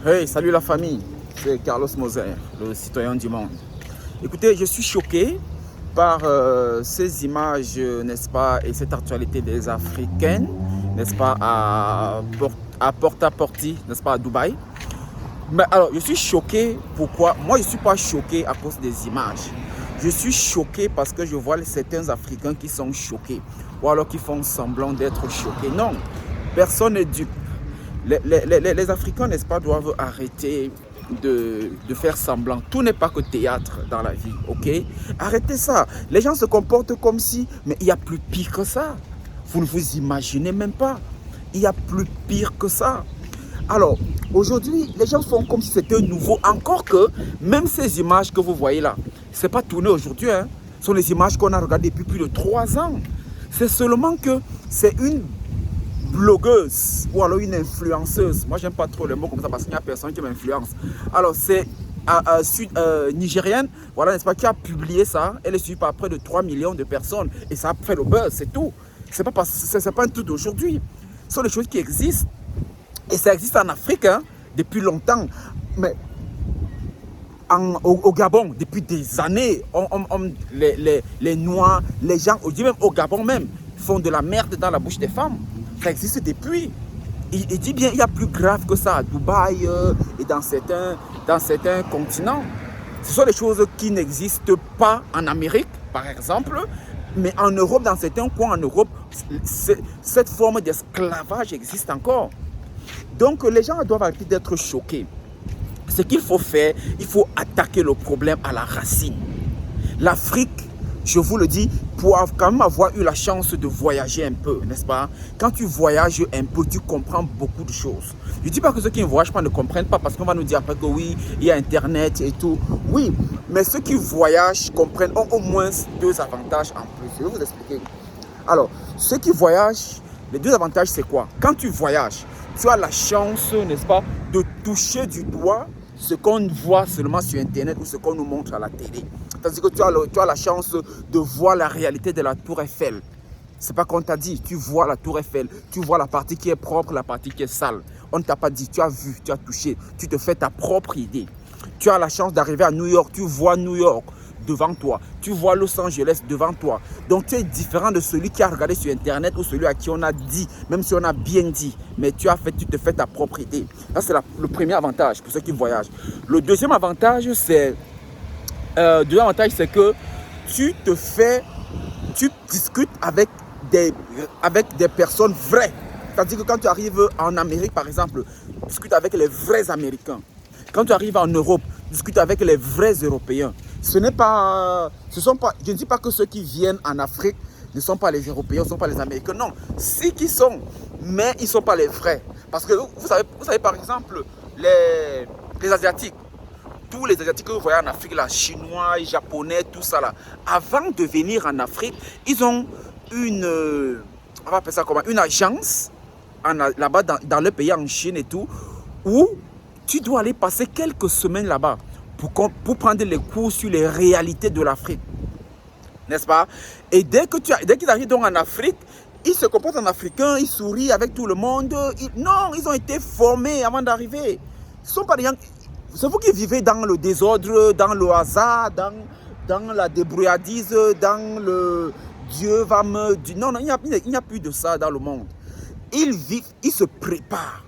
Hey, salut la famille, c'est Carlos Moser, le citoyen du monde. Écoutez, je suis choqué par ces images, n'est-ce pas, et cette actualité des Africaines, n'est-ce pas, à Porta-Porti, n'est-ce pas, à Dubaï. Mais alors, je suis choqué, pourquoi? Moi, je ne suis pas choqué à cause des images. Je suis choqué parce que je vois certains Africains qui sont choqués, ou alors qui font semblant d'être choqués. Non, personne n'est dupe. Les Africains, n'est-ce pas, doivent arrêter de faire semblant. Tout n'est pas que théâtre dans la vie, ok? Arrêtez ça. Les gens se comportent comme si, mais il y a plus pire que ça. Vous ne vous imaginez même pas. Il y a plus pire que ça. Alors, aujourd'hui, les gens font comme si c'était nouveau. Encore que, même ces images que vous voyez là, ce n'est pas tourné aujourd'hui, hein. Ce sont les images qu'on a regardées depuis plus de 3 ans. C'est seulement que c'est une blogueuse ou alors une influenceuse. Moi, j'aime pas trop les mots comme ça parce qu'il n'y a personne qui m'influence. Alors, c'est nigérienne, voilà, n'est-ce pas, qui a publié ça. Elle est suivie par près de 3 millions de personnes et ça a fait le buzz, c'est tout. C'est pas un truc d'aujourd'hui. Ce sont des choses qui existent et ça existe en Afrique hein, depuis longtemps. Mais au Gabon, depuis des années, les Noirs, les gens, même au Gabon même, font de la merde dans la bouche des femmes. Ça existe depuis. Il dit bien, il y a plus grave que ça à Dubaï et dans certains continents. Ce sont des choses qui n'existent pas en Amérique, par exemple, mais en Europe, dans certains coins en Europe, cette forme d'esclavage existe encore. Donc les gens doivent arrêter d'être choqués. Ce qu'il faut faire, il faut attaquer le problème à la racine. L'Afrique, je vous le dis, pour quand même avoir eu la chance de voyager un peu, n'est-ce pas? Quand tu voyages un peu, tu comprends beaucoup de choses. Je ne dis pas que ceux qui ne voyagent pas ne comprennent pas parce qu'on va nous dire après que oui, il y a Internet et tout. Oui, mais ceux qui voyagent comprennent ont au moins 2 avantages en plus. Je vais vous expliquer. Alors, ceux qui voyagent, les 2 avantages, c'est quoi? Quand tu voyages, tu as la chance, n'est-ce pas, de toucher du doigt ce qu'on voit seulement sur Internet ou ce qu'on nous montre à la télé. C'est-à-dire que tu as la chance de voir la réalité de la Tour Eiffel. C'est pas qu'on t'a dit, tu vois la Tour Eiffel, tu vois la partie qui est propre, la partie qui est sale. On ne t'a pas dit, tu as vu, tu as touché, tu te fais ta propre idée. Tu as la chance d'arriver à New York, tu vois New York devant toi, tu vois Los Angeles devant toi. Donc tu es différent de celui qui a regardé sur Internet ou celui à qui on a dit, même si on a bien dit, mais tu te fais ta propre idée. Ça c'est le premier avantage pour ceux qui voyagent. Le deuxième avantage c'est que tu discutes avec des personnes vraies. C'est-à-dire que quand tu arrives en Amérique, par exemple, tu discutes avec les vrais Américains. Quand tu arrives en Europe, tu discutes avec les vrais Européens. Je ne dis pas que ceux qui viennent en Afrique ne sont pas les Européens, ne sont pas les Américains. Non, c'est qui sont, mais ils ne sont pas les vrais. Parce que vous savez par exemple, les Asiatiques, tous les Asiatiques que vous voyez en Afrique, là, Chinois, Japonais, tout ça là, avant de venir en Afrique, ils ont on va appeler ça comment, une agence là-bas dans le pays, en Chine et tout, où tu dois aller passer quelques semaines là-bas pour prendre les cours sur les réalités de l'Afrique. N'est-ce pas? Et dès qu'ils arrivent donc en Afrique, ils se comportent en Africain, ils sourient avec tout le monde. Non, ils ont été formés avant d'arriver. Ce sont pas des gens... C'est vous qui vivez dans le désordre, dans le hasard, dans la débrouillardise, dans le Dieu va me... Non, il n'y a plus de ça dans le monde. Ils vivent, ils se préparent.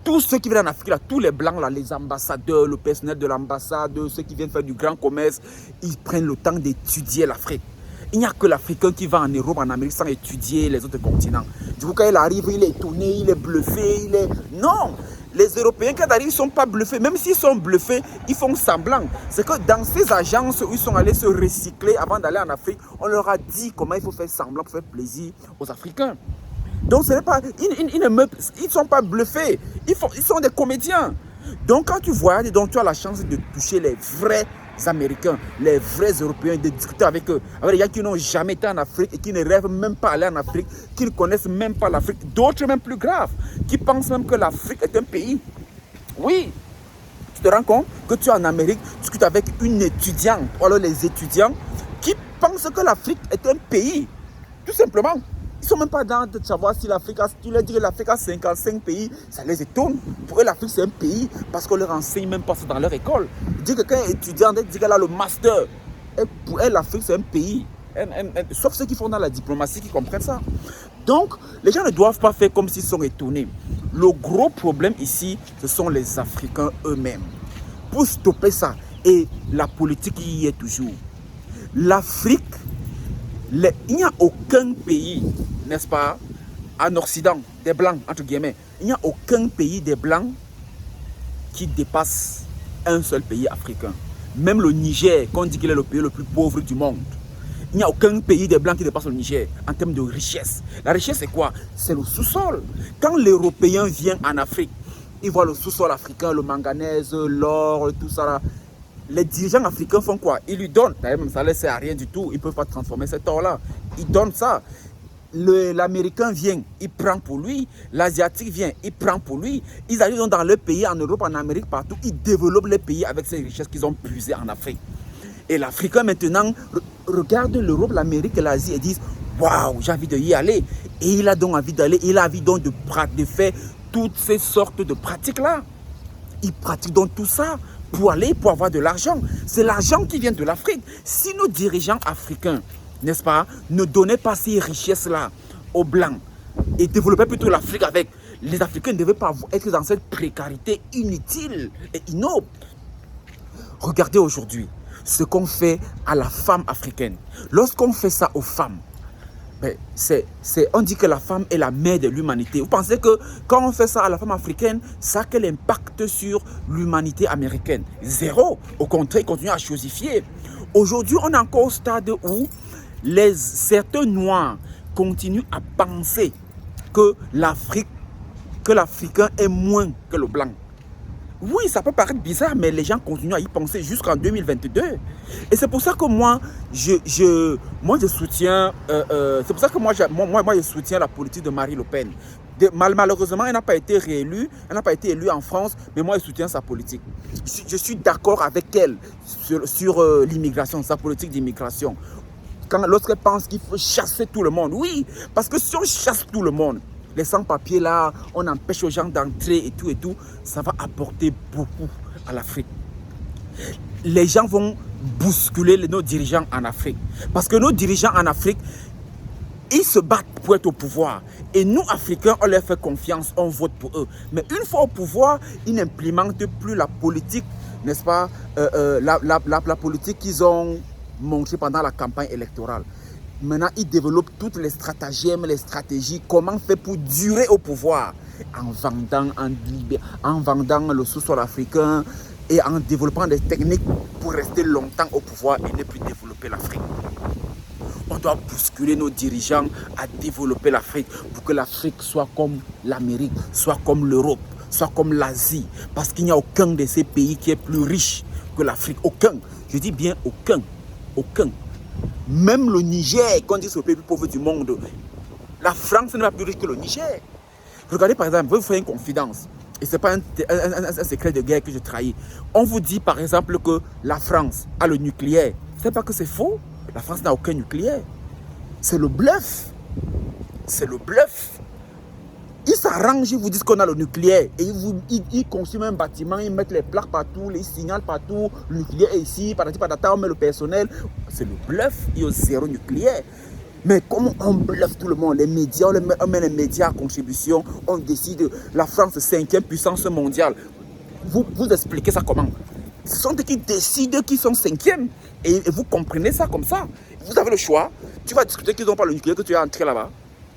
Tous ceux qui viennent en Afrique, là, tous les blancs, là, les ambassadeurs, le personnel de l'ambassade, ceux qui viennent faire du grand commerce, ils prennent le temps d'étudier l'Afrique. Il n'y a que l'Africain qui va en Europe, en Amérique, sans étudier les autres continents. Du coup, quand il arrive, il est étonné, il est bluffé, Non! Les Européens, quand ils arrivent, ils ne sont pas bluffés. Même s'ils sont bluffés, ils font semblant. C'est que dans ces agences où ils sont allés se recycler avant d'aller en Afrique, on leur a dit comment il faut faire semblant pour faire plaisir aux Africains. Donc, ce n'est pas, ils ne sont pas bluffés. Ils sont des comédiens. Donc, quand tu voyages, donc, tu as la chance de toucher les vrais Américains, les vrais Européens, de discuter avec eux. Avec les gens qui n'ont jamais été en Afrique et qui ne rêvent même pas aller en Afrique, qui ne connaissent même pas l'Afrique. D'autres même plus graves, qui pensent même que l'Afrique est un pays. Oui, tu te rends compte que tu es en Amérique, tu discutes avec une étudiante, ou alors les étudiants qui pensent que l'Afrique est un pays. Tout simplement. Ils sont même pas dans de savoir si l'Afrique a... Tu leur dis que l'Afrique a 55 pays, ça les étonne. Pour eux, l'Afrique, c'est un pays parce qu'on leur enseigne même pas ça dans leur école. Dis que quand un étudiant dit qu'elle a le master, et pour elle, l'Afrique, c'est un pays. Sauf ceux qui font dans la diplomatie qui comprennent ça. Donc, les gens ne doivent pas faire comme s'ils sont étonnés. Le gros problème ici, ce sont les Africains eux-mêmes. Pour stopper ça, et la politique y est toujours. L'Afrique, il n'y a aucun pays, n'est-ce pas, en Occident, des Blancs, entre guillemets, il n'y a aucun pays des Blancs qui dépasse un seul pays africain. Même le Niger, qu'on dit qu'il est le pays le plus pauvre du monde. Il n'y a aucun pays des Blancs qui dépasse le Niger en termes de richesse. La richesse, c'est quoi? C'est le sous-sol. Quand l'Européen vient en Afrique, il voit le sous-sol africain, le manganèse, l'or, tout ça là. Les dirigeants africains font quoi? Ils lui donnent. D'ailleurs, même ça ne sert à rien du tout. Ils ne peuvent pas transformer cet or-là. Ils donnent ça. L'Américain vient, il prend pour lui. L'Asiatique vient, il prend pour lui. Ils arrivent dans leur pays, en Europe, en Amérique, partout. Ils développent les pays avec ces richesses qu'ils ont puisées en Afrique. Et l'Africain, maintenant, regarde l'Europe, l'Amérique et l'Asie et disent waouh, j'ai envie d'y aller. Et il a donc envie d'aller. Il a envie donc de faire toutes ces sortes de pratiques-là. Il pratique donc tout ça pour aller, pour avoir de l'argent. C'est l'argent qui vient de l'Afrique. Si nos dirigeants africains, n'est-ce pas, ne donnaient pas ces richesses-là aux Blancs et développaient plutôt l'Afrique avec, les Africains ne devaient pas être dans cette précarité inutile et innoble. Regardez aujourd'hui ce qu'on fait à la femme africaine. Lorsqu'on fait ça aux femmes, ben on dit que la femme est la mère de l'humanité. Vous pensez que quand on fait ça à la femme africaine, ça a quel impact sur l'humanité américaine? Zéro. Au contraire, il continue à chosifier. Aujourd'hui, on est encore au stade où certains Noirs continuent à penser que l'Africain est moins que le Blanc. Oui, ça peut paraître bizarre, mais les gens continuent à y penser jusqu'en 2022. Et c'est pour ça que moi, je soutiens, c'est pour ça que moi, je soutiens la politique de Marine Le Pen. Malheureusement, elle n'a pas été réélue, elle n'a pas été élue en France, mais moi, je soutiens sa politique. Je suis d'accord avec elle sur l'immigration, sa politique d'immigration. Lorsqu'elle pense qu'il faut chasser tout le monde, oui, parce que si on chasse tout le monde, les sans-papiers là, on empêche aux gens d'entrer et tout, ça va apporter beaucoup à l'Afrique. Les gens vont bousculer nos dirigeants en Afrique. Parce que nos dirigeants en Afrique, ils se battent pour être au pouvoir. Et nous, Africains, on leur fait confiance, on vote pour eux. Mais une fois au pouvoir, ils n'implémentent plus la politique, n'est-ce pas, la politique qu'ils ont montrée pendant la campagne électorale. Maintenant, ils développent toutes les stratagèmes, les stratégies, comment faire pour durer au pouvoir, en vendant le sous-sol africain et en développant des techniques pour rester longtemps au pouvoir et ne plus développer l'Afrique. On doit bousculer nos dirigeants à développer l'Afrique pour que l'Afrique soit comme l'Amérique, soit comme l'Europe, soit comme l'Asie. Parce qu'il n'y a aucun de ces pays qui est plus riche que l'Afrique. Aucun. Je dis bien aucun. Aucun. Même le Niger, qu'on dit c'est le pays le plus pauvre du monde, la France n'est pas plus riche que le Niger. Regardez par exemple, je vais vous faire une confidence. Et ce n'est pas un secret de guerre que je trahis. On vous dit par exemple que la France a le nucléaire. Ce n'est pas que c'est faux. La France n'a aucun nucléaire. C'est le bluff. C'est le bluff. Ils s'arrangent, ils vous disent qu'on a le nucléaire. Et ils construisent un bâtiment, ils mettent les plaques partout, les signaux partout. Le nucléaire est ici, patati patata, on met le personnel. C'est le bluff, il y a zéro nucléaire. Mais comment on bluffe tout le monde? Les médias, on met les médias à contribution, on décide, la France est 5e puissance mondiale. Vous expliquez ça comment? Ce sont eux qui décident qu'ils sont 5e. Et vous comprenez ça comme ça. Vous avez le choix. Tu vas discuter qu'ils n'ont pas le nucléaire, que tu es entré là-bas.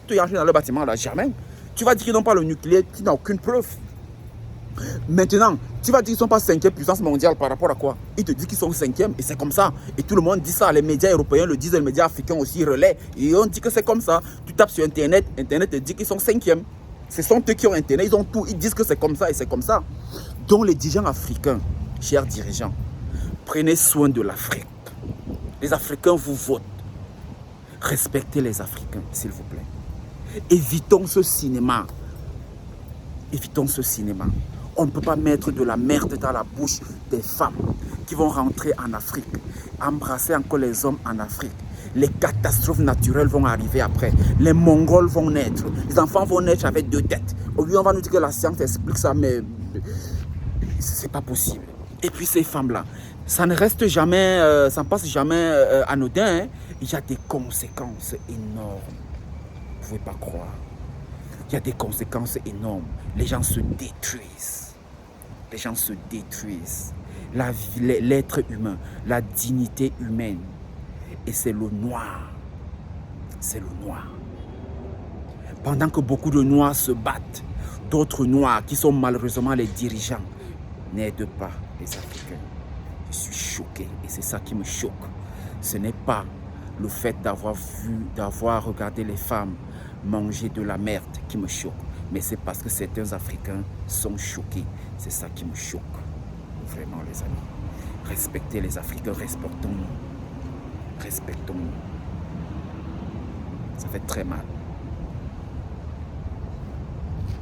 Tu es entré dans le bâtiment là, jamais. Tu vas dire qu'ils n'ont pas le nucléaire, tu n'as aucune preuve. Maintenant, tu vas dire qu'ils ne sont pas 5e puissance mondiale par rapport à quoi? Ils te disent qu'ils sont 5e et c'est comme ça. Et tout le monde dit ça. Les médias européens le disent, les médias africains aussi relaient. Et on dit que c'est comme ça. Tu tapes sur Internet, Internet te dit qu'ils sont 5e. Ce sont eux qui ont Internet, ils ont tout. Ils disent que c'est comme ça et c'est comme ça. Donc les dirigeants africains, chers dirigeants, prenez soin de l'Afrique. Les Africains vous votent. Respectez les Africains, s'il vous plaît. Évitons ce cinéma. Évitons ce cinéma. On ne peut pas mettre de la merde dans la bouche des femmes qui vont rentrer en Afrique, embrasser encore les hommes en Afrique Les catastrophes naturelles vont arriver après. Les Mongols vont naître. Les enfants vont naître avec 2 têtes. Au lieu, on va nous dire que la science explique ça, mais c'est pas possible. Et puis ces femmes-là, ça ne reste jamais, ça ne passe jamais anodin. Hein. Il y a des conséquences énormes. Vous ne pouvez pas croire. Il y a des conséquences énormes. Les gens se détruisent. Les gens se détruisent. L'être humain, la dignité humaine. Et c'est le noir. C'est le noir. Pendant que beaucoup de noirs se battent, d'autres noirs qui sont malheureusement les dirigeants n'aident pas les Africains. Je suis choqué et c'est ça qui me choque. Ce n'est pas le fait d'avoir regardé les femmes manger de la merde qui me choque, mais c'est parce que certains Africains sont choqués. C'est ça qui me choque. Vraiment, les amis. Respectez les Africains, respectons-nous. Respectons-nous. Ça fait très mal.